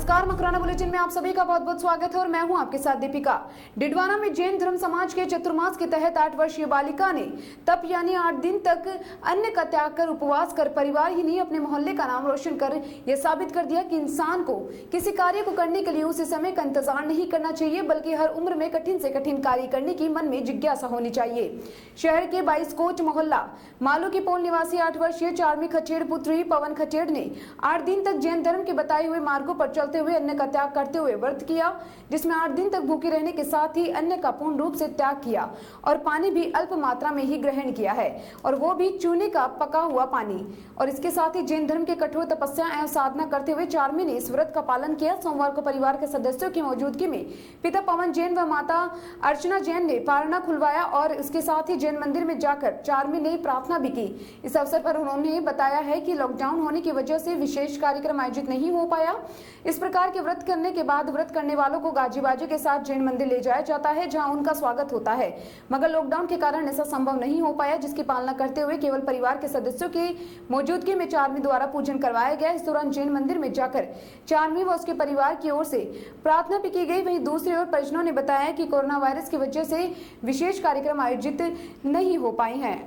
नमस्कार, मकराना बुलेटिन में आप सभी का बहुत बहुत स्वागत है और मैं हूं आपके साथ दीपिका। डिडवाना में जैन धर्म समाज के चतुर्मास के तहत 8 वर्षीय बालिका ने तप यानी 8 दिन तक अन्न का त्याग कर उपवास कर परिवार ही नहीं अपने मोहल्ले का नाम रोशन कर यह साबित कर दिया कि इंसान को किसी कार्य को करने के लिए उसी समय का इंतजार नहीं करना चाहिए, बल्कि हर उम्र में कठिन से कठिन कार्य करने की मन में जिज्ञासा होनी चाहिए। शहर के 22 कोट मोहल्ला मालू की पोल निवासी 8 वर्षीय चार्मी खचेड़ पुत्री पवन खचेड़ ने 8 दिन तक जैन धर्म के बताए हुए मार्गों पर चलते हुए अन्न का त्याग करते हुए व्रत किया, जिसमें 8 दिन तक भूखे रहने के साथ ही अन्न का पूर्ण रूप से त्याग किया और पानी भी अल्प मात्रा में ही ग्रहण किया है, और वो भी चूने का पका हुआ पानी। और इसके साथ ही जैन धर्म के कठोर तपस्या एवं साधना करते हुए चार्मी ने इस व्रत का पालन किया। सोमवार को परिवार के सदस्यों की मौजूदगी में पिता पवन जैन व माता अर्चना जैन ने पारना खुलवाया और इसके साथ ही जैन मंदिर में जाकर चार्मी ने प्रार्थना भी की। इस अवसर पर उन्होंने बताया है कि लॉकडाउन होने की वजह से विशेष कार्यक्रम आयोजित नहीं हो पाया। इस प्रकार के व्रत करने के बाद व्रत करने वालों को गाजी बाजी के साथ जैन मंदिर ले जाया जाता है, जहां उनका स्वागत होता है, मगर लॉकडाउन के कारण ऐसा संभव नहीं हो पाया, जिसकी पालना करते हुए केवल परिवार के सदस्यों की मौजूदगी में चार्मी द्वारा पूजन करवाया गया। इस दौरान जैन मंदिर में जाकर चार्मी व उसके परिवार की ओर से प्रार्थना भी की गई। वहीं दूसरी ओर परिजनों ने बताया कि कोरोना वायरस की वजह से विशेष कार्यक्रम आयोजित नहीं हो पाए हैं।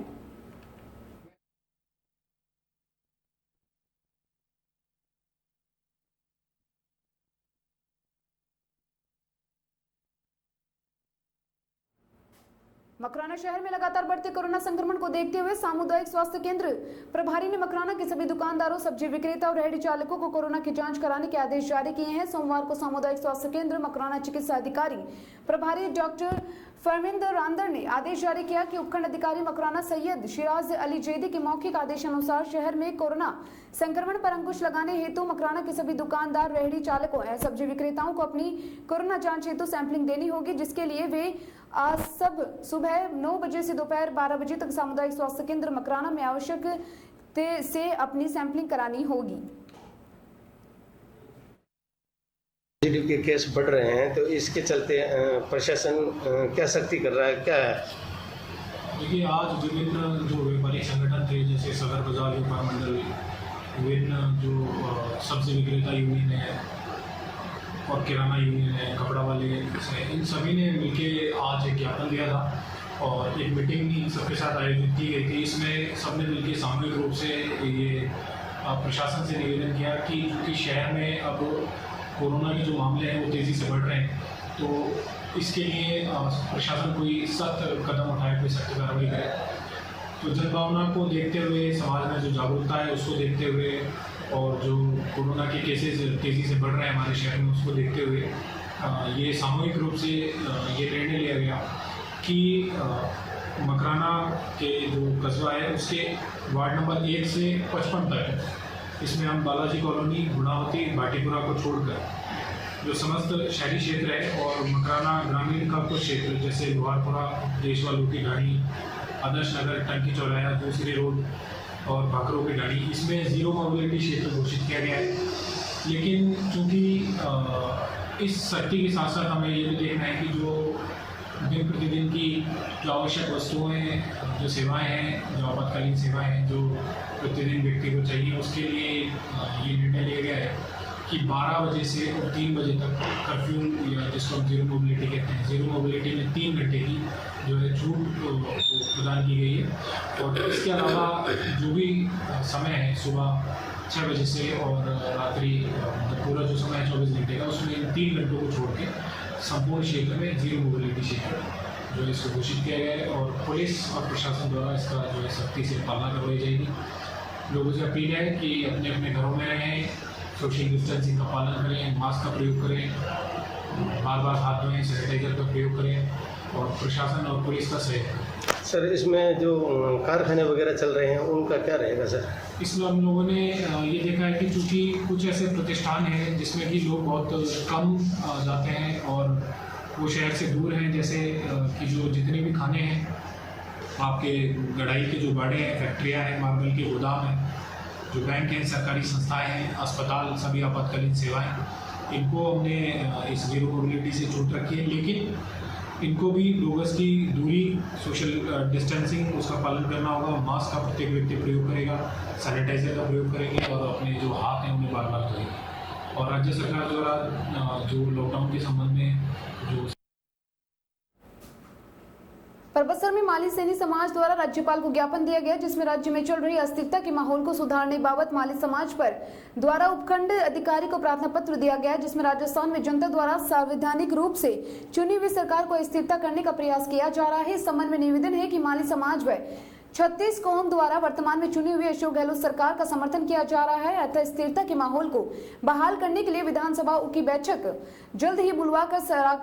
मकराना शहर में लगातार बढ़ते कोरोना संक्रमण को देखते हुए सामुदायिक स्वास्थ्य केंद्र प्रभारी ने मकराना के सभी दुकानदारों, सब्जी विक्रेता और रेहड़ी चालकों को कोरोना की जांच कराने के आदेश जारी किए हैं। सोमवार को सामुदायिक स्वास्थ्य केंद्र मकराना चिकित्सा अधिकारी प्रभारी डॉक्टर फरमिंदर रांदर ने आदेश जारी किया कि उपखंड अधिकारी मकराना सैयद शिराज अली जैदी के मौखिक आदेश अनुसार शहर में कोरोना संक्रमण पर अंकुश लगाने हेतु मकराना के सभी दुकानदार, रेहड़ी चालकों एवं सब्जी विक्रेताओं को अपनी कोरोना जांच हेतु सैंपलिंग देनी होगी, जिसके लिए वे आज सब सुबह 9 बजे से दोपहर 12 बजे तक सामुदायिक स्वास्थ्य केंद्र मकराना में आवश्यक से अपनी सैंपलिंग करानी होगी। पॉजिटिव के केस बढ़ रहे हैं, तो इसके चलते प्रशासन क्या सख्ती कर रहा है, क्या है? देखिए, आज विभिन्न जो व्यापारिक संगठन थे, जैसे सदर बाजार व्यापार मंडल, विभिन्न जो सब्जी विक्रेता यूनियन है और किराना यूनियन है, कपड़ा वाले, इन सभी ने मिलकर आज एक ज्ञापन दिया था और एक मीटिंग सबके साथ आयोजित की गई थी। इसमें सबने मिलकर सामूहिक रूप से ये प्रशासन से निवेदन किया कि चूँकि शहर में अब कोरोना के जो मामले हैं वो तेज़ी से बढ़ रहे हैं, तो इसके लिए प्रशासन कोई सख्त कदम उठाए, कोई सख्त कार्रवाई करे। तो जनभावना को देखते हुए, समाज में जो जागरूकता है उसको देखते हुए और जो कोरोना के केसेस तेज़ी से बढ़ रहे हैं हमारे शहर में, उसको देखते हुए ये सामूहिक रूप से ये निर्णय लिया गया कि मकराना के जो कस्बा है उसके वार्ड नंबर 1 से 55 तक, इसमें हम बालाजी कॉलोनी, गुणावती, भाटीपुरा को छोड़कर जो समस्त शहरी क्षेत्र है और मकराना ग्रामीण का कुछ क्षेत्र जैसे लोहारपुरा, देशवालू की ढाणी, आदर्श नगर, टंकी चौराहा, दूसरी रोड और भाकरों की ढाणी, इसमें ज़ीरो मोबिलिटी क्षेत्र घोषित किया गया है। लेकिन चूँकि इस सख्ती के साथ साथ हमें ये भी देखना है कि जो दिन प्रतिदिन की जो आवश्यक वस्तुएं, जो सेवाएं हैं, जो आपातकालीन सेवाएं हैं, जो प्रतिदिन व्यक्ति को चाहिए, उसके लिए ये निर्णय लिया गया है कि 12 बजे से 3 बजे तक कर्फ्यू, या जिसको हम जीरो मोबिलिटी कहते हैं, जीरो मोबिलिटी में 3 घंटे की जो है छूट प्रदान की गई है। और इसके अलावा जो भी समय है सुबह 6 बजे से और रात्रि पूरा जो समय है 24 घंटे का, उसमें इन 3 घंटों को छोड़ के संपूर्ण क्षेत्र में जीरो मोबिलिटी क्षेत्र जो है इसको घोषित किया गया है और पुलिस और प्रशासन द्वारा इसका जो है सख्ती से पालना करवाई जाएगी। लोगों से अपील है कि अपने अपने घरों में रहें, सोशल डिस्टेंसिंग का पालन करें, मास्क का प्रयोग करें, बार बार हाथ धोएं, सैनिटाइजर का प्रयोग करें और प्रशासन और पुलिस का सहयोग। सर, इसमें जो कारखाने वगैरह चल रहे हैं उनका क्या रहेगा सर? इसमें हम लोगों ने ये देखा है कि चूँकि कुछ ऐसे प्रतिष्ठान हैं जिसमें कि लोग बहुत कम जाते हैं और वो शहर से दूर हैं, जैसे कि जो जितने भी खाने हैं, आपके गढ़ाई के जो बाड़े हैं, फैक्ट्रियाँ हैं, मार्बल के गोदाम हैं, जो बैंक हैं, सरकारी संस्थाएं हैं, अस्पताल, सभी आपातकालीन सेवाएं, इनको हमने इस जीरो मोबिलिटी से छूट रखी है। लेकिन इनको भी 2 गज की दूरी, सोशल डिस्टेंसिंग उसका पालन करना होगा, मास्क का प्रत्येक व्यक्ति प्रयोग करेगा, सैनिटाइजर का प्रयोग करेंगे और अपने जो हाथ हैं उन्हें बार बार धोएंगे। और राज्य सरकार द्वारा जो लॉकडाउन के संबंध में जो परबत्सर में माली सैनी समाज द्वारा राज्यपाल को ज्ञापन दिया गया, जिसमें राज्य में चल रही अस्थिरता के माहौल को सुधारने बाबत माली समाज पर द्वारा उपखंड अधिकारी को प्रार्थना पत्र दिया गया, जिसमें राजस्थान में जनता द्वारा संवैधानिक रूप से चुनी हुई सरकार को स्थिरता करने का प्रयास किया जा रहा है। इस संबंध में निवेदन है कि माली समाज व 36 कौम द्वारा वर्तमान में चुनी हुई अशोक गहलोत सरकार का समर्थन किया जा रहा है। अतः स्थिरता के माहौल को बहाल करने के लिए विधानसभा की बैठक जल्द ही बुलवाकर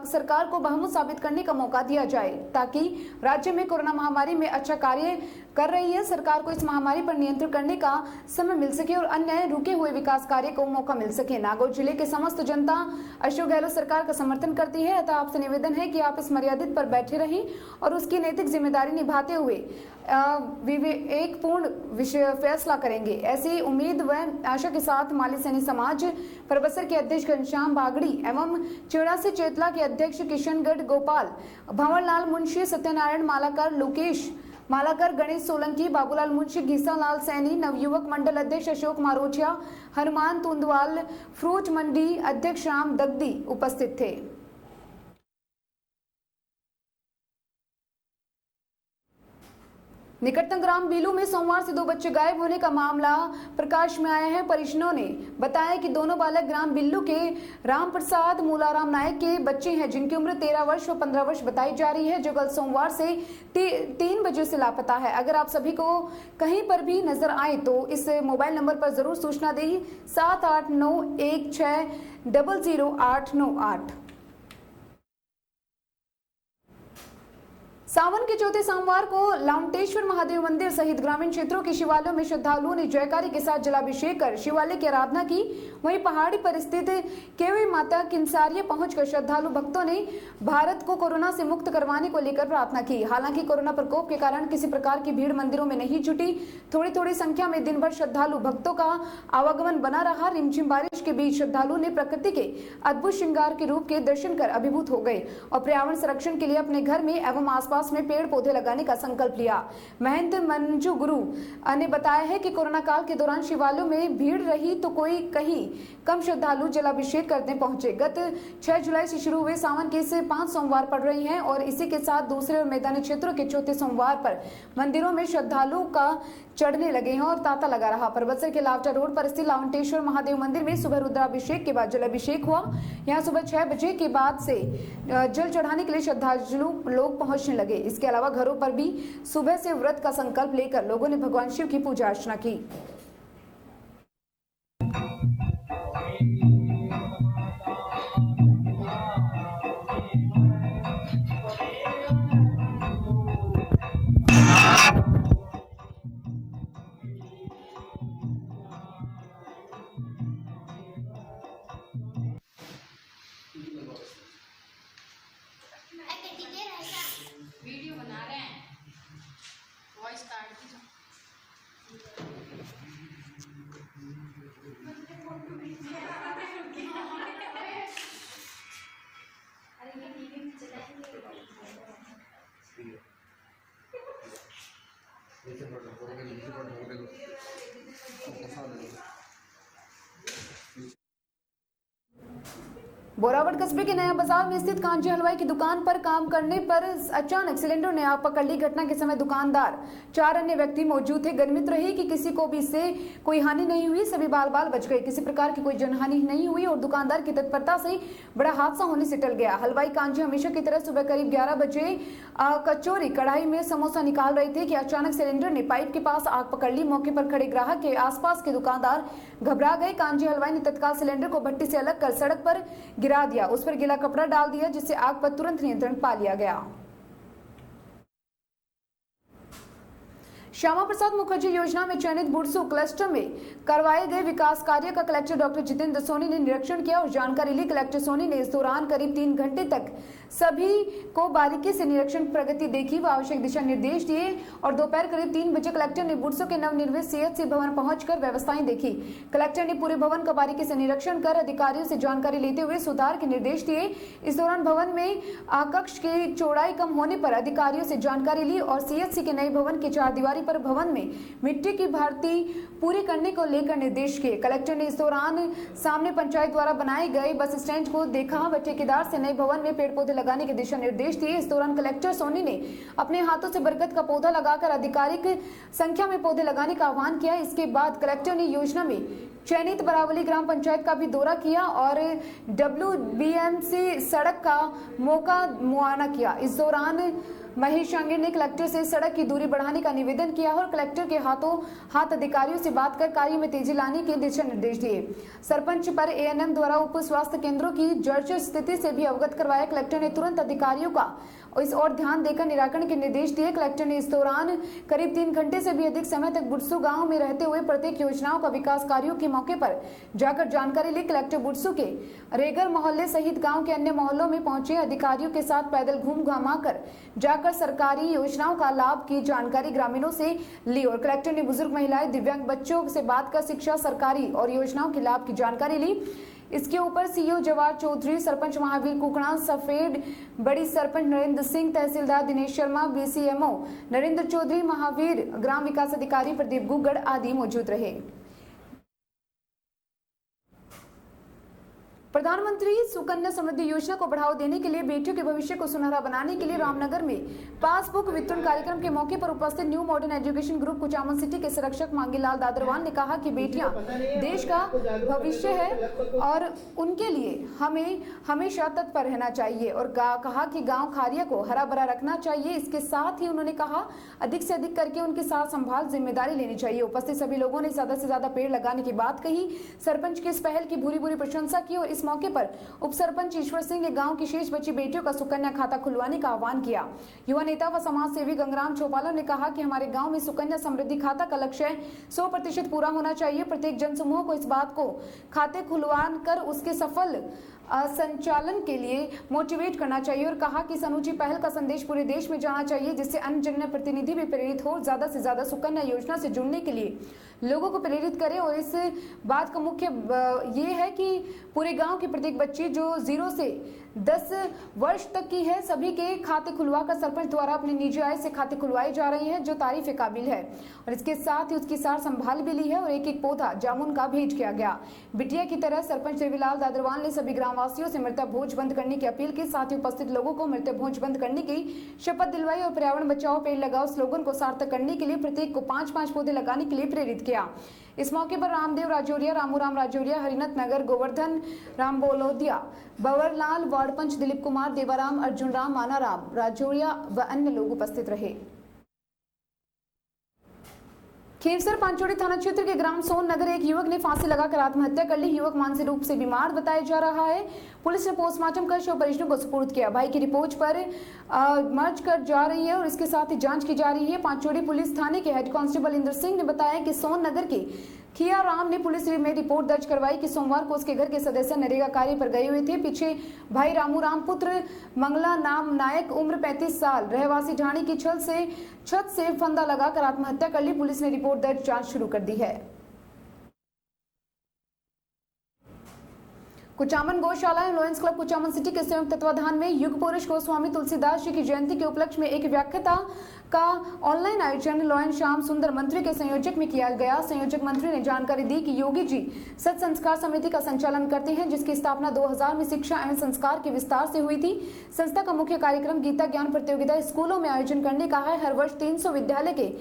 सरकार को बहुमत साबित करने का मौका दिया जाए, ताकि राज्य में कोरोना महामारी में अच्छा कार्य कर रही है सरकार को इस महामारी पर नियंत्रण करने का समय मिल सके और अन्य रुके हुए विकास कार्य को मौका मिल सके। नागौर जिले के समस्त जनता अशोक गहलोत सरकार का समर्थन करती है। अतः आपसे निवेदन है कि आप इस मर्यादित पर बैठे रहें और उसकी नैतिक जिम्मेदारी निभाते हुए एक पूर्ण फैसला करेंगे। ऐसी उम्मीद व आशा के साथ माली सैनी समाज परबत्सर के अध्यक्ष घनश्याम बागड़ी एवं चिड़ा से चेतला के अध्यक्ष किशनगढ़ गोपाल, भंवरलाल मुंशी, सत्यनारायण मालाकर, लोकेश मालाकर, गणेश सोलंकी, बाबूलाल मुंशी, घीसालाल सैनी, नवयुवक मंडल अध्यक्ष अशोक मारोचिया, हनुमान तुंदवाल, फ्रूट मंडी अध्यक्ष राम दगदी उपस्थित थे। निकटतम ग्राम बीलू में सोमवार से 2 बच्चे गायब होने का मामला प्रकाश में आया है। परिजनों ने बताया कि दोनों बालक ग्राम बिल्लू के राम प्रसाद मूलाराम नायक के बच्चे हैं, जिनकी उम्र 13 वर्ष और 15 वर्ष बताई जा रही है, जो कल सोमवार से 3 बजे से लापता है। अगर आप सभी को कहीं पर भी नजर आए तो इस मोबाइल नंबर पर जरूर सूचना दें 7891600898। सावन के चौथे सोमवार को लाउंटेश्वर महादेव मंदिर सहित ग्रामीण क्षेत्रों के शिवालयों में श्रद्धालुओं ने जयकारी के साथ जलाभिषेक कर शिवालय की आराधना की। वहीं पहाड़ी पर स्थित केवी माता किंसारिया पहुंचकर श्रद्धालु भक्तों ने भारत को कोरोना से मुक्त करवाने को लेकर प्रार्थना की। हालांकि कोरोना प्रकोप के कारण किसी प्रकार की भीड़ मंदिरों में नहीं जुटी। थोड़ी थोड़ी संख्या में दिन भर श्रद्धालु भक्तों का आवागमन बना रहा। रिमझिम बारिश के बीच श्रद्धालु ने प्रकृति के अद्भुत श्रृंगार के रूप के दर्शन कर अभिभूत हो गए और पर्यावरण संरक्षण के लिए अपने घर में एवं आसपास में पेड़ पौधे लगाने का संकल्प लिया। महंत मंजू गुरु ने बताया है कि कोरोना काल के दौरान शिवालयों में भीड़ रही तो कोई कहीं कम श्रद्धालु जलाभिषेक करने पहुंचे। गत 6 जुलाई से शुरू हुए सावन के से 5 सोमवार पड़ रही हैं और इसी के साथ दूसरे और मैदानी क्षेत्रों के चौथे सोमवार पर मंदिरों में श्रद्धालुओं का चढ़ने लगे हैं और तांता लगा रहा। परबत्सर के लावटा रोड पर स्थित लाउंटेश्वर महादेव मंदिर में सुबह रुद्राभिषेक के बाद जलाभिषेक हुआ। यहाँ सुबह 6 बजे के बाद से जल चढ़ाने के लिए श्रद्धालु लोग पहुंचने लगे। इसके अलावा घरों पर भी सुबह से व्रत का संकल्प लेकर लोगों ने भगवान शिव की पूजा अर्चना की। वीडियो बना रहे हैं, वॉइस काट दीजिए। बोरावट कस्बे के नया बाजार में स्थित कांजी हलवाई की दुकान पर काम करने पर अचानक सिलेंडर ने आग पकड़ ली। घटना के समय दुकानदार 4 अन्य व्यक्ति मौजूद थे। गनीमत रही कि किसी को भी इससे कोई हानि नहीं हुई, सभी बाल बाल बच गए। किसी प्रकार की कोई जनहानि नहीं हुई और दुकानदार की तत्परता से बड़ा हादसा होने से टल गया। हलवाई कांजी हमेशा की तरह सुबह करीब 11 बजे कचौरी कढ़ाई में समोसा निकाल रहे थे कि अचानक सिलेंडर ने पाइप के पास आग पकड़ ली। मौके पर खड़े ग्राहक के आसपास के दुकानदार घबरा गए। कांजी हलवाई ने तत्काल सिलेंडर को भट्टी से अलग कर सड़क पर गिरा दिया, उस पर गीला कपड़ा डाल दिया, जिससे आग पर तुरंत नियंत्रण पा लिया गया। श्यामा प्रसाद मुखर्जी योजना में चयनित बुरसू क्लस्टर में करवाए गए विकास कार्य का कलेक्टर डॉक्टर जितेंद्र सोनी ने निरीक्षण किया और जानकारी ली। कलेक्टर सोनी ने इस दौरान करीब 3 घंटे तक सभी को बारीकी से निरीक्षण प्रगति देखी व आवश्यक दिशा निर्देश दिए और दोपहर करीब 3 बजे कलेक्टर ने बुरसू के नवनिर्मित सीएचसी भवन पहुंचकर व्यवस्थाएं देखी। कलेक्टर ने पूरे भवन का बारीकी से निरीक्षण कर अधिकारियों से जानकारी लेते हुए सुधार के निर्देश दिए। इस दौरान भवन में कक्ष की चौड़ाई कम होने पर अधिकारियों से जानकारी ली और सीएचसी के नए भवन के 4 दीवारी कार्य पर भवन में मिट्टी की भर्ती पूरी करने को लेकर निर्देश किए। कलेक्टर ने इस दौरान सामने पंचायत द्वारा बनाए गए बस स्टैंड को देखा व ठेकेदार से नए भवन में पेड़ पौधे लगाने के दिशा निर्देश दिए। इस दौरान कलेक्टर सोनी ने अपने हाथों से बरगद का पौधा लगाकर आधिकारिक संख्या में पौधे लगाने का आह्वान किया। इसके बाद कलेक्टर ने योजना में चयनित बरावली ग्राम पंचायत का भी दौरा किया और WBMC सड़क का मौका मुआयना किया। इस दौरान महेश आंगे ने कलेक्टर से सड़क की दूरी बढ़ाने का निवेदन किया और कलेक्टर के हाथों हाथ अधिकारियों से बात कर कार्य में तेजी लाने के दिशा निर्देश दिए। सरपंच पर ANM द्वारा उप स्वास्थ्य केंद्रों की जर्जर स्थिति से भी अवगत करवाया। कलेक्टर ने तुरंत अधिकारियों का इस और ध्यान देकर निराकरण के निर्देश दिए। कलेक्टर ने इस दौरान करीब 3 घंटे से भी अधिक समय तक बुटसू गांव में रहते हुए प्रत्येक योजनाओं का विकास कार्यों के मौके पर जाकर जानकारी ली। कलेक्टर बुटसू के रेगर मोहल्ले सहित गांव के अन्य मोहल्लों में पहुंचे अधिकारियों के साथ पैदल घूम घामा कर जाकर सरकारी योजनाओं का लाभ की जानकारी ग्रामीणों से ली और कलेक्टर ने बुजुर्ग महिलाएं, दिव्यांग बच्चों से बात कर शिक्षा, सरकारी और योजनाओं के लाभ की जानकारी ली। इसके ऊपर CEO जवाहर चौधरी, सरपंच महावीर कुकड़ा, सफेद बड़ी सरपंच नरेंद्र सिंह, तहसीलदार दिनेश शर्मा, BCMO नरेंद्र चौधरी, महावीर ग्राम विकास अधिकारी प्रदीप गुगड़ आदि मौजूद रहे। प्रधानमंत्री सुकन्या समृद्धि योजना को बढ़ावा देने के लिए बेटियों के भविष्य को सुनहरा बनाने के लिए रामनगर में पासबुक वितरण कार्यक्रम के मौके पर उपस्थित new modern education group Kuchaman city के संरक्षक मांगीलाल दादरवान ने कहा कि बेटियां देश का भविष्य है और उनके लिए हमें हमेशा तत्पर रहना चाहिए और कहा कि गाँव खारिया को हरा भरा रखना चाहिए। इसके साथ ही उन्होंने कहा अधिक से अधिक करके उनके साथ संभाल जिम्मेदारी लेनी चाहिए। उपस्थित सभी लोगों ने ज्यादा से ज्यादा पेड़ लगाने की बात कही। सरपंच की इस पहल की भूरी भूरी प्रशंसा की और इस मौके पर उप सरपंच ईश्वर सिंह ने गांव की शेष बची बेटियों का सुकन्या खाता खुलवाने का आह्वान किया। युवा नेता व समाज सेवी गंगराम चौपाला ने कहा कि हमारे गांव में सुकन्या समृद्धि खाता का लक्ष्य 100% पूरा होना चाहिए। प्रत्येक जनसमूह को इस बात को खाते खुलवा कर उसके सफल संचालन के लिए मोटिवेट करना चाहिए और कहा कि इस अनूठी पहल का संदेश पूरे देश में जाना चाहिए जिससे अन्य जनप्रतिनिधि भी प्रेरित हो, ज्यादा से ज्यादा सुकन्या योजना से जुड़ने के लिए लोगों को प्रेरित करें। और इस बात का मुख्य ये है कि पूरे गांव की प्रत्येक बच्ची जो 0 से 10 वर्ष तक की है सभी के खाते खुलवाकर सरपंच द्वारा अपनी निजी आय से खाते खुलवाए जा रहे हैं जो तारीफ के काबिल है। और इसके साथ ही उसकी सार संभाल भी ली है और एक एक पौधा जामुन का भेंट किया गया। बिटिया की तरह सरपंच देवीलाल दादरवाल ने सभी ग्रामवासियों से मृतक भोज बंद करने की अपील की। साथ ही उपस्थित लोगों को मृतक भोज बंद करने की शपथ दिलवाई और पर्यावरण बचाओ पेड़ लगाओ स्लोगन को सार्थक करने के लिए प्रत्येक को 5-5 पौधे लगाने के लिए प्रेरित किया। इस मौके पर रामदेव राजौरिया, रामूराम राजौरिया, हरिनत नगर, गोवर्धन राम बोलोदिया, बवरलाल, वार्ड पंच दिलीप कुमार, देवाराम, अर्जुन राम, मानाराम राजौरिया व अन्य लोग उपस्थित रहे। खेवसर पांचोड़ी थाना क्षेत्र के ग्राम सोन नगर एक युवक ने फांसी लगाकर आत्महत्या कर ली। युवक मानसिक रूप से बीमार बताया जा रहा है। पुलिस ने पोस्टमार्टम कर शव परिजनों को सुपुर्द किया। भाई की रिपोर्ट पर मर्ज कर जा रही है और इसके साथ ही जांच की जा रही है। पांचोड़ी पुलिस थाने के हेड कांस्टेबल इंद्र सिंह ने बताया कि सोन नगर के खिया राम ने पुलिस में रिपोर्ट दर्ज करवाई कि सोमवार को उसके घर के सदस्य नरेगा कार्य पर गए हुए थे। पीछे भाई रामूराम पुत्र मंगला नाम नायक उम्र 35 साल रहवासी ढाणी की छत से फंदा लगाकर आत्महत्या कर ली। पुलिस ने रिपोर्ट दर्ज जांच शुरू कर दी है। कुचामन गौशाला एवं लॉयंस क्लब कुचामन सिटी के संयुक्त तत्वाधान में युग पुरुष गोस्वामी तुलसीदास जी की जयंती के उपलक्ष्य में एक व्याख्याता का ऑनलाइन आयोजन लॉयन श्याम सुंदर मंत्री के संयोजक में किया गया। संयोजक मंत्री ने जानकारी दी कि योगी जी सत संस्कार समिति का संचालन करते हैं जिसकी स्थापना 2000 में शिक्षा एवं संस्कार के विस्तार से हुई थी। संस्था का मुख्य कार्यक्रम गीता ज्ञान प्रतियोगिता स्कूलों में आयोजन करने का है। हर वर्ष 300 विद्यालय के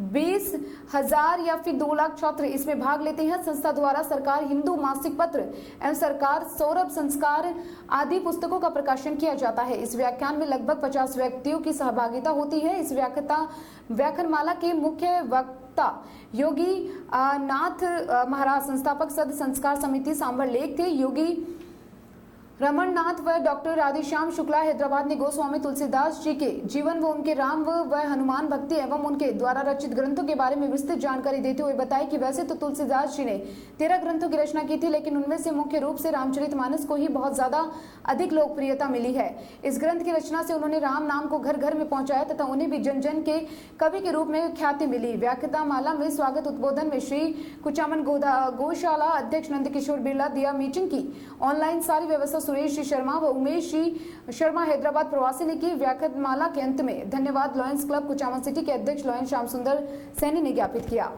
20,000 या फिर 2 लाख छात्र इसमें भाग लेते हैं। संस्था द्वारा सरकार हिंदू मासिक पत्र एवं सरकार सौरभ संस्कार आदि पुस्तकों का प्रकाशन किया जाता है। इस व्याख्यान में लगभग 50 व्यक्तियों की सहभागिता होती है। इस व्याख्यानमाला के मुख्य वक्ता योगी नाथ महाराज संस्थापक सद संस्कार समिति सांभर लेख थे। योगी रमन नाथ व डॉक्टर राधेश्याम शुक्ला हैदराबाद ने गोस्वामी तुलसीदास जी के जीवन व उनके राम व हनुमान भक्ति एवं उनके द्वारा रचित ग्रंथों के बारे में विस्तृत जानकारी देते हुए बताया कि वैसे तो तुलसीदास जी ने 13 ग्रंथों की रचना की थी लेकिन उनमें से मुख्य रूप से रामचरितमानस को ही बहुत ज्यादा अधिक लोकप्रियता मिली है। इस ग्रंथ की रचना से उन्होंने राम नाम को घर घर में पहुंचाया तथा उन्हें भी जन जन के कवि के रूप में ख्याति मिली। व्याख्याता माला में स्वागत उद्बोधन में श्री कुचामन गौशाला अध्यक्ष नंद किशोर बिरला दिया मीटिंग की ऑनलाइन सारी व्यवस्था सुरेश शर्मा व उमेश शर्मा हैदराबाद प्रवासी ने की। व्याख्यानमाला के अंत में धन्यवाद लॉयंस क्लब कुचामन सिटी के अध्यक्ष लॉयन श्याम सुंदर सैनी ने ज्ञापित किया।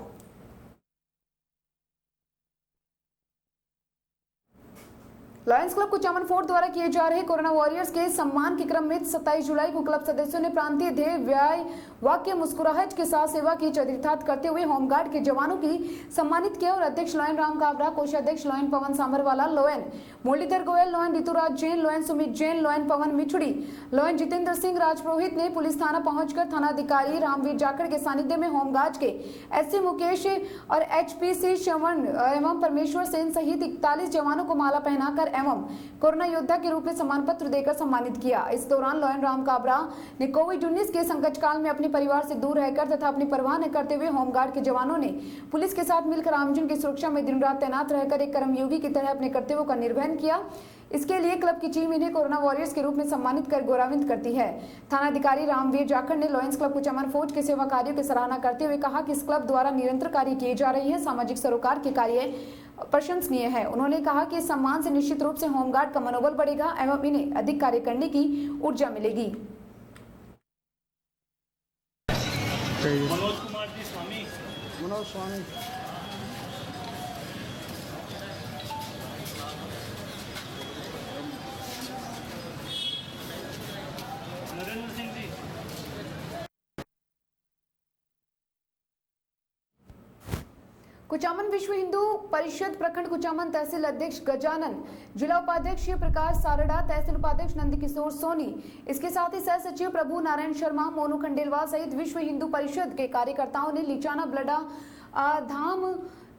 लॉयंस क्लब कुचामन फोर्ट द्वारा किए जा रहे कोरोना वॉरियर्स के सम्मान के क्रम में 27 जुलाई को क्लब सदस्यों ने प्रांतीय ध्येय व्याय वाक्य मुस्कुराहट के साथ सेवा की चरितार्थ करते हुए होमगार्ड के जवानों की सम्मानित किया और अध्यक्ष लॉयन राम काबरा, कोषाध्यक्ष lion Pawan Sambharwala, lion Muralidhar Goyal, lion Rituraj Jain, lion Sumit Jain, lion Pawan Michhudi, lion Jitendra Singh Rajpurohit ने पुलिस थाना पहुंचकर थानाधिकारी रामवीर जाखड़ के सानिध्य में होमगार्ड के एससी मुकेश और एचपीसी श्रवण एवं परमेश्वर सेन सहित 41 जवानों को माला पहनाकर एवं कोरोना योद्धा के रूप में सम्मान पत्र देकर सम्मानित किया। इस दौरान लॉयन राम काबरा ने कोविड-19 के संकट काल में अपने परिवार से दूर रहकर तथा अपनी परवाह न करते हुए होमगार्ड के जवानों ने पुलिस के साथ मिलकर आमजन की सुरक्षा में दिन रात तैनात रहकर एक कर्मयोगी की तरह अपने कर्तव्यों का निर्वहन किया। इसके लिए क्लब की टीम इन्हें कोरोना वॉरियर्स के रूप में सम्मानित कर गौरवान्वित करती है। थानाधिकारी रामवीर जाखड़ ने लॉयंस क्लब कुचामन फोर्ट के सेवा कार्यों की सराहना करते हुए कहा कि इस क्लब द्वारा निरंतर कार्य किए जा रहे हैं, सामाजिक सरोकार के कार्य प्रशंसनीय है। उन्होंने कहा कि इस सम्मान से निश्चित रूप से होमगार्ड का मनोबल बढ़ेगा एवं इन्हें अधिक कार्य करने की ऊर्जा मिलेगी। मनोज कुमार जी स्वामी, मनोज स्वामी, नरेंद्र सिंह जी। कुचामन विश्व हिंदू परिषद प्रखंड कुचामन तहसील अध्यक्ष गजानन, जिला उपाध्यक्ष प्रकाश सारड़ा, तहसील उपाध्यक्ष नंदकिशोर सोनी, इसके साथ ही सह सचिव प्रभु नारायण शर्मा, मोनू खंडेलवाल सहित विश्व हिंदू परिषद के कार्यकर्ताओं ने लीचाना ब्लडा धाम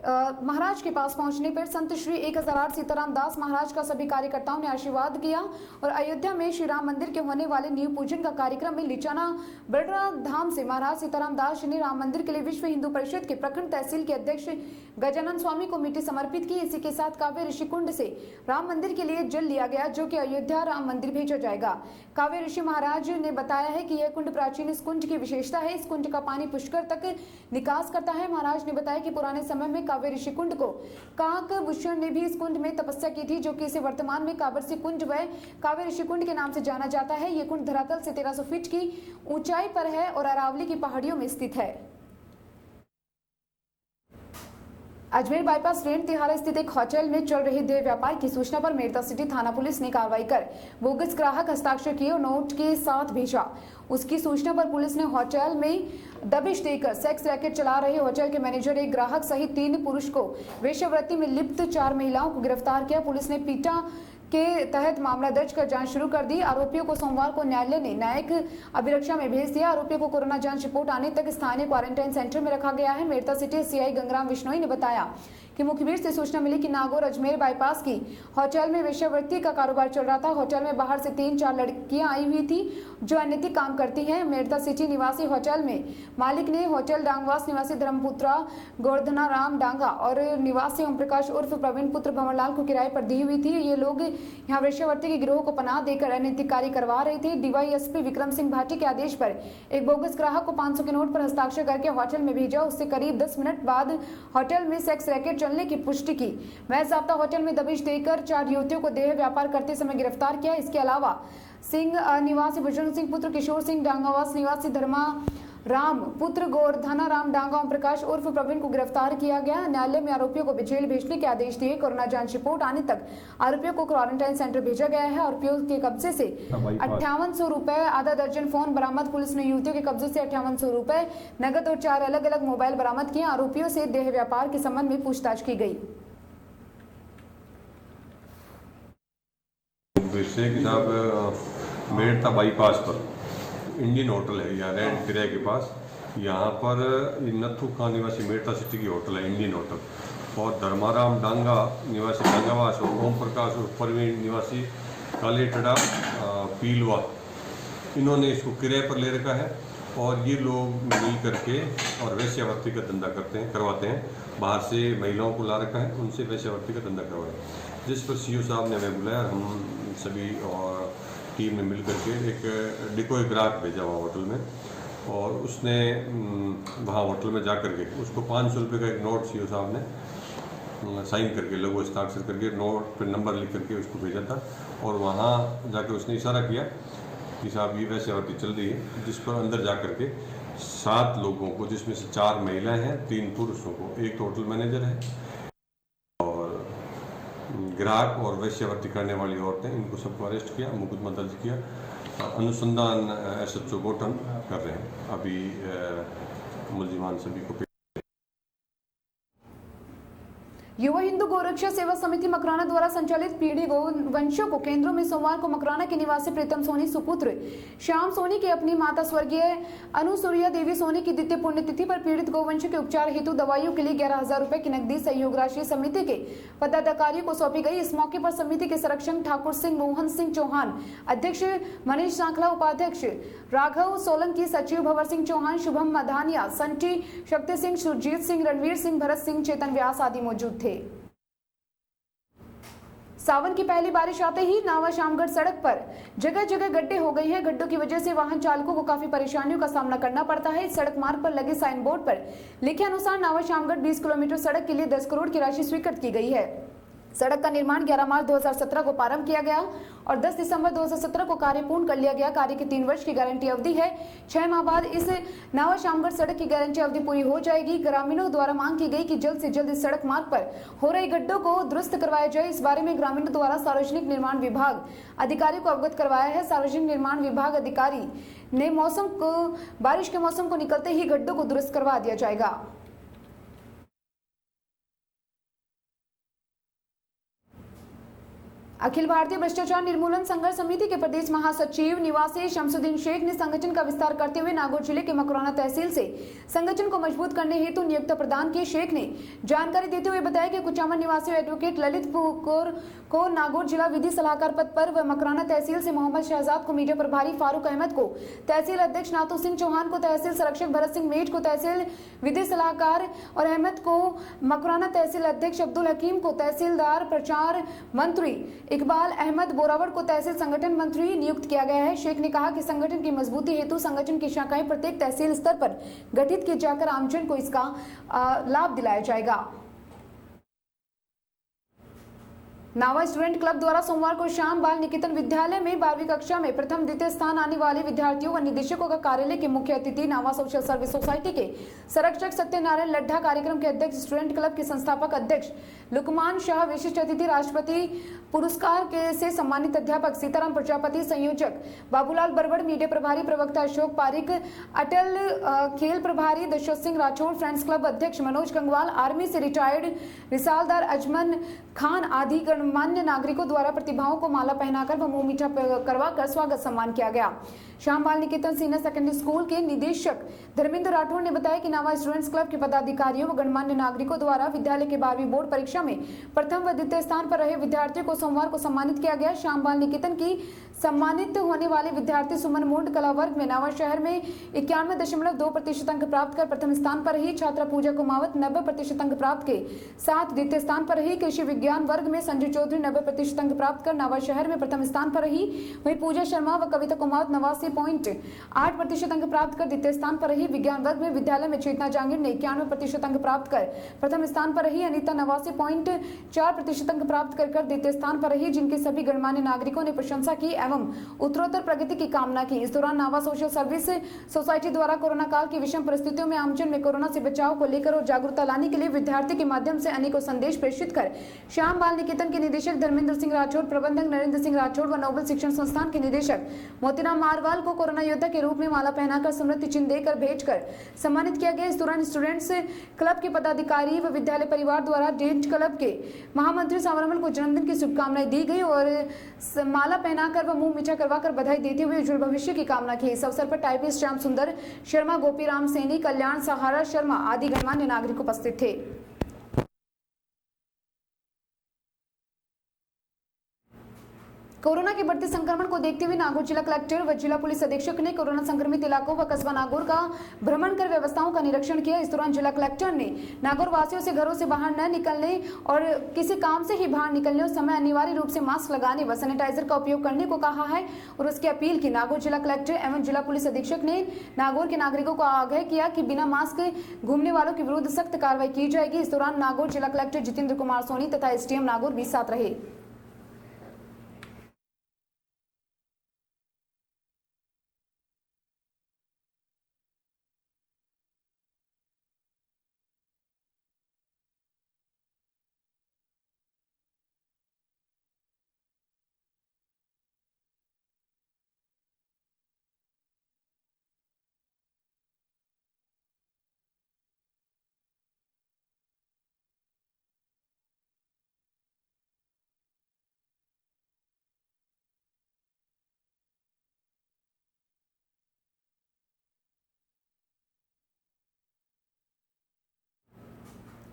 महाराज के पास पहुंचने पर संत श्री 1008 सीताराम दास महाराज का सभी कार्यकर्ताओं ने आशीर्वाद किया और अयोध्या में श्री राम मंदिर के होने वाले नींव पूजन का कार्यक्रम में लीचाना बड़रा धाम से महाराज सीताराम दास ने राम मंदिर के लिए विश्व हिंदू परिषद के प्रखंड तहसील के अध्यक्ष गजानन स्वामी को मिट्टी समर्पित की। इसी के साथ काव्य ऋषि कुंड से राम मंदिर के लिए जल लिया गया जो कि अयोध्या राम मंदिर भेजा जाएगा। काव्य ऋषि महाराज ने बताया है कि यह कुंड प्राचीन इस कुंड की विशेषता है। इस कुंड का पानी पुष्कर तक निकास करता है। महाराज ने बताया कि पुराने समय में काव्य ऋषि कुंड को काकभूषण ने भी इस कुंड में तपस्या की थी, जो कि इसे वर्तमान में काबरसी कुंड व काव्य ऋषि कुंड के नाम से जाना जाता है। ये कुंड धरातल से 1300 फीट की ऊंचाई पर है और अरावली की पहाड़ियों में स्थित है। अजमेर बाईपास रेंट तिहारा स्थित एक होटल में चल रहे देह व्यापार की सूचना पर मेरता सिटी थाना पुलिस ने कार्रवाई कर बोगस ग्राहक हस्ताक्षर किए और नोट के साथ भेजा। उसकी सूचना पर पुलिस ने होटल में दबिश देकर सेक्स रैकेट चला रहे होटल के मैनेजर, एक ग्राहक सहित 3 पुरुष को वेश्यावृत्ति में लिप्त 4 महिलाओं को गिरफ्तार किया। पुलिस ने पीटा के तहत मामला दर्ज कर जांच शुरू कर दी। आरोपियों को सोमवार को न्यायालय ने न्यायिक अभिरक्षा में भेज दिया। आरोपियों को कोरोना जांच रिपोर्ट आने तक स्थानीय क्वारंटाइन सेंटर में रखा गया है। मेरता सिटी सीआई गंगराम विश्नोई ने बताया कि मुखबिर से सूचना मिली कि नागौर अजमेर बाईपास की होटल में वेश्यावृत्ति का कारोबार चल रहा था। होटल में बाहर से 3-4 लड़कियां आई हुई थी जो अनैतिक काम करती हैं। मेरता सिटी निवासी होटल में मालिक ने होटल डांगवास निवासी धर्मपुत्रा गोवर्धना राम डांगा और निवासी ओम प्रकाश उर्फ प्रवीण पुत्र भंवरलाल को किराए पर दी हुई थी। ये लोग यहाँ वेश्यावृत्ति के गिरोह को पनाह देकर अनैतिक कार्य करवा रहे थे। डीवाईएसपी विक्रम सिंह भाटी के आदेश पर एक बोगस ग्राहक को 500 के नोट पर हस्ताक्षर करके होटल में भेजा। उससे करीब 10 मिनट बाद होटल में सेक्स रैकेट चलने की पुष्टि की। वह ज़ाब्ता होटल में दबिश देकर 4 युवतियों को देह व्यापार करते समय गिरफ्तार किया। इसके अलावा सिंह निवासी बजरंग सिंह पुत्र किशोर सिंह, डांगावास निवासी धर्मा राम पुत्र गोवर्धना राम डांगा ओम प्रकाश उर्फ प्रवीण को गिरफ्तार किया गया। न्यायालय में आरोपियों को जेल भेजने के आदेश दिए। कोरोना जांच रिपोर्ट आने तक आरोपियों को क्वारंटाइन सेंटर भेजा गया है। आरोपियों के कब्जे से 5800 रुपए, आधा दर्जन फोन बरामद। पुलिस ने युवतियों के कब्जे से 5800 रुपए नगद और 4 अलग अलग मोबाइल बरामद किए। आरोपियों से देह व्यापार के संबंध में पूछताछ की गई। मेरता बाईपास पर इंडियन होटल है, यहाँ रेंट किराए के पास। यहाँ पर नथु खान निवासी मेरता सिटी की होटल है, इंडियन होटल। और धर्माराम डांगा निवासी डांगावास और ओम प्रकाश और प्रवीण निवासी कालेटड़ा पीलवा, इन्होंने इसको किराए पर ले रखा है। और ये लोग मिल करके और वेश्यावृत्ति का धंधा करवाते हैं। बाहर से महिलाओं को ला रखा है, उनसे वेश्यावृत्ति का धंधा करवाया। जिस पर सीओ साहब ने हमें बुलाया, हम सभी और टीम ने मिल करके एक डिकोय ग्राहक भेजा वहाँ होटल में। और उसने वहाँ होटल में जा करके उसको 500 रुपये का एक नोट सीओ साहब ने साइन करके, लघु हस्ताक्षर करके नोट पर नंबर लिख करके उसको भेजा था। और वहाँ जाकर उसने इशारा किया कि साहब ये वैश्यावृत्ति चल रही है, जिस पर अंदर जा कर के 7 लोगों को, जिसमें से 4 महिलाएं हैं, 3 पुरुषों को, एक होटल मैनेजर है और ग्राहक और वैश्यावृत्ति करने वाली औरतें, इनको सबको अरेस्ट किया, मुकदमा दर्ज किया। अनुसंधान SHO गठन कर रहे हैं। अभी मुलजिमान सभी को युवा हिंदू गोरक्षा सेवा समिति मकराना द्वारा संचालित पीढ़ी गोवंशों को केंद्रों में सोमवार को मकराना के निवासी प्रीतम सोनी सुपुत्र श्याम सोनी के अपनी माता स्वर्गीय अनुसूया देवी सोनी की द्वितीय पुण्यतिथि पर पीड़ित गोवंशों के उपचार हेतु दवाइयों के लिए 11,000 रुपए की नकदी सहयोग राशि समिति के पदाधिकारियों को सौंपी गई। इस मौके पर समिति के संरक्षक ठाकुर सिंह मोहन सिंह चौहान, अध्यक्ष मनीष सांखला, उपाध्यक्ष राघव सोलंकी, सचिव भंवर सिंह चौहान, शुभम मधानिया, संटी शक्ति सिंह, सुरजीत सिंह, रणवीर सिंह, भरत सिंह, चेतन व्यास आदि मौजूद थे। सावन की पहली बारिश आते ही नावा शामगढ़ सड़क पर जगह जगह गड्ढे हो गए हैं। गड्ढों की वजह से वाहन चालकों को काफी परेशानियों का सामना करना पड़ता है। इस सड़क मार्ग पर लगे साइन बोर्ड पर लिखे अनुसार नावा शामगढ़ 20 किलोमीटर सड़क के लिए 10 करोड़ की राशि स्वीकृत की गई है। सड़क का निर्माण 11 मार्च 2017 को प्रारंभ किया गया और 10 दिसंबर 2017 को कार्य पूर्ण कर लिया गया। कार्य की 3 वर्ष की गारंटी अवधि है। 6 माह बाद इस नावा शामगढ़ सड़क की गारंटी अवधि पूरी हो जाएगी। ग्रामीणों द्वारा मांग की गई कि जल्द से जल्द इस सड़क मार्ग पर हो रहे गड्ढों को दुरुस्त करवाया जाए। इस बारे में ग्रामीणों द्वारा सार्वजनिक निर्माण विभाग अधिकारी को अवगत करवाया है। सार्वजनिक निर्माण विभाग अधिकारी ने बारिश के मौसम को निकलते ही गड्ढों को दुरुस्त करवा दिया जाएगा। अखिल भारतीय भ्रष्टाचार निर्मूलन संघर्ष समिति के प्रदेश महासचिव निवासी शमसुद्दीन शेख ने संगठन का विस्तार करते हुए नागौर जिले के मकराना तहसील से संगठन को मजबूत करने हेतु नियुक्ति प्रदान की। शेख ने जानकारी देते हुए बताया कि कुचामन निवासी एडवोकेट ललित पुकोर को नागौर जिला विधि सलाहकार पद पर व मकराना तहसील से मोहम्मद शहजाद को मीडिया प्रभारी, फारूक अहमद को तहसील अध्यक्ष, नातू सिंह चौहान को तहसील संरक्षक, भरत सिंह मेट को तहसील विधि सलाहकार और अहमद को मकराना तहसील अध्यक्ष, अब्दुल हकीम को तहसीलदार प्रचार मंत्री, इकबाल अहमद बोरावड़ को तहसील संगठन मंत्री नियुक्त किया गया है। शेख ने कहा कि संगठन की मजबूती हेतु संगठन की शाखाएं प्रत्येक तहसील स्तर पर गठित की जाकर आमजन को इसका लाभ दिलाया जाएगा। नावा स्टूडेंट क्लब द्वारा सोमवार को शाम बाल निकेतन विद्यालय में 12वीं कक्षा में प्रथम द्वितीय स्थान आने वाले विद्यार्थियों व निदेशकों का कार्यालय के मुख्य अतिथि नावा सोशल सर्विस सोसाइटी के संरक्षक सत्यनारायण लड्ढा, कार्यक्रम के अध्यक्ष, स्टूडेंट क्लब के संस्थापक अध्यक्ष लुकमान शाह, विशिष्ट अतिथि, राष्ट्रपति पुरस्कार से सम्मानित अध्यापक सीताराम प्रजापति, संयोजक बाबूलाल बरवड़, मीडिया प्रभारी प्रवक्ता अशोक पारिक, अटल खेल प्रभारी दशरथ सिंह राठौड़, फ्रेंड्स क्लब अध्यक्ष मनोज गंगवाल, आर्मी से रिटायर्ड रिसालदार अजमन खान आदि गणमान्य नागरिकों द्वारा प्रतिभाओं को माला पहनाकर व मुंह मीठा करवाकर स्वागत सम्मान किया गया। श्याम बाल निकेतन सीनियर सेकेंडरी स्कूल के निदेशक धर्मेंद्र राठौड़ ने बताया कि नावा स्टूडेंट्स क्लब के पदाधिकारियों व गणमान्य नागरिकों द्वारा विद्यालय के 12वीं बोर्ड परीक्षा में प्रथम व द्वितीय स्थान पर रहे विद्यार्थियों को सोमवार को सम्मानित किया गया। श्याम बाल निकेतन की सम्मानित होने वाले विद्यार्थी सुमन मोड कला वर्ग में नावा शहर में 91.2% अंक प्राप्त कर प्रथम स्थान पर रही। छात्रा पूजा कुमावत 90% अंक प्राप्त के साथ द्वितीय स्थान पर रही। कृषि विज्ञान वर्ग में संजय चौधरी 90% अंक प्राप्त कर नावा शहर में प्रथम स्थान पर रही। वहीं पूजा शर्मा व कविता कुमावत 89.8% अंक प्राप्त कर द्वितीय स्थान पर रही। विज्ञान वर्ग में विद्यालय में चेतना जांगीर ने 91% अंक प्राप्त कर प्रथम स्थान पर रही। अनिता 89.4% अंक प्राप्त कर द्वितीय स्थान पर रही, जिनके सभी गणमान्य नागरिकों ने प्रशंसा की एवं उत्तरोत्तर प्रगति की कामना की। इस दौरान नावा सोशल सर्विस सोसाइटी द्वारा कोरोना काल की विषम परिस्थितियों में आमजन में कोरोना से बचाव को लेकर और जागरूकता लाने के लिए विद्यार्थी के माध्यम से अनेकों संदेश प्रेषित कर श्याम बाल निकेतन के निदेशक धर्मेंद्र सिंह राठौड़, प्रबंधक नरेंद्र सिंह राठौड़ व नोबल शिक्षण संस्थान के निदेशक मोतीराम मारवाल को कोरोना योद्धा के रूप में माला पहनाकर स्मृति चिन्ह देकर भेज कर सम्मानित किया गया। इस दौरान स्टूडेंट्स क्लब के पदाधिकारी व विद्यालय परिवार द्वारा डेंट क्लब के महामंत्री सावरमल को जन्मदिन की शुभकामनाएं दी गई और माला पहनाकर व मुंह मीठा करवाकर बधाई देते हुए उज्जवल भविष्य की कामना की। इस अवसर पर टाइपिस्ट श्याम सुंदर शर्मा, गोपीराम सैनी, कल्याण सहारा शर्मा आदि गणमान्य नागरिक उपस्थित थे। कोरोना के बढ़ते संक्रमण को देखते हुए नागौर जिला कलेक्टर व जिला पुलिस अधीक्षक ने कोरोना संक्रमित इलाकों व कस्बा नागौर का भ्रमण कर व्यवस्थाओं का निरीक्षण किया। इस दौरान जिला कलेक्टर ने नागौर वासियों से घरों से बाहर न निकलने और किसी काम से ही बाहर निकलने उस समय अनिवार्य रूप से मास्क लगाने व सैनिटाइजर का उपयोग करने को कहा है और उसकी अपील की। नागौर जिला कलेक्टर एवं जिला पुलिस अधीक्षक ने नागौर के नागरिकों को आगाह किया कि बिना मास्क घूमने वालों के विरुद्ध सख्त कार्रवाई की जाएगी। इस दौरान नागौर जिला कलेक्टर जितेंद्र कुमार सोनी तथा एसडीएम नागौर भी साथ रहे।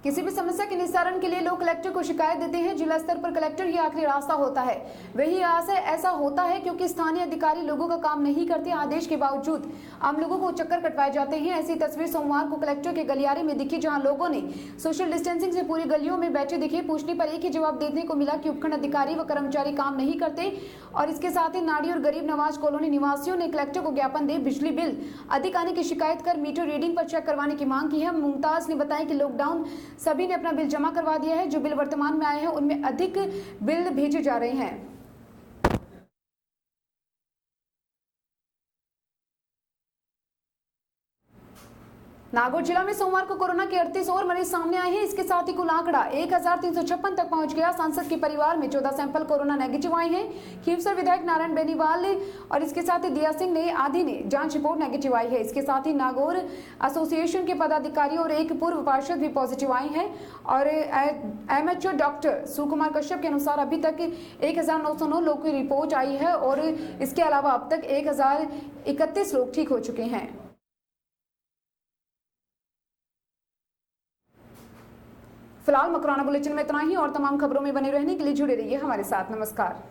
किसी भी समस्या के निस्तारण के लिए लोग कलेक्टर को शिकायत देते हैं। जिला स्तर पर कलेक्टर ही आखिरी रास्ता होता है। वही आस है ऐसा होता है क्योंकि स्थानीय अधिकारी लोगों का काम नहीं करते। आदेश के बावजूद आम लोगों को चक्कर कटवाए जाते हैं। ऐसी तस्वीर सोमवार को कलेक्टर के गलियारे में दिखी, जहां लोगों ने सोशल डिस्टेंसिंग से पूरी गलियों में बैठे दिखे। पूछने पर एक ही जवाब देखने को मिला कि उपखंड अधिकारी व कर्मचारी काम नहीं करते। और इसके साथ ही नाड़ी और गरीब नवाज कॉलोनी निवासियों ने कलेक्टर को ज्ञापन दे बिजली बिल अधिक आने की शिकायत कर मीटर रीडिंग पर चेक करवाने की मांग की है। मुमताज ने बताया कि लॉकडाउन सभी ने अपना बिल जमा करवा दिया है। जो बिल वर्तमान में आए हैं उनमें अधिक बिल भेजे जा रहे हैं। नागौर जिला में सोमवार को कोरोना के 38 और मरीज सामने आए हैं। इसके साथ ही कुल आंकड़ा 1356 तक पहुंच गया। सांसद के परिवार में 14 सैंपल कोरोना नेगेटिव आए हैं। खीवसर विधायक नारायण बेनीवाल और इसके साथ ही दिया सिंह ने आदि ने जांच रिपोर्ट नेगेटिव आई है। इसके साथ ही नागौर एसोसिएशन के पदाधिकारी और एक पूर्व पार्षद भी पॉजिटिव आए हैं। और एमएचओ डॉक्टर सुकुमार कश्यप के अनुसार अभी तक 1909 लोगों की रिपोर्ट आई है और इसके अलावा अब तक 1031 लोग ठीक हो चुके हैं। फिलहाल मकराना बुलेटिन में इतना ही और तमाम खबरों में बने रहने के लिए जुड़े रहिए हमारे साथ। नमस्कार।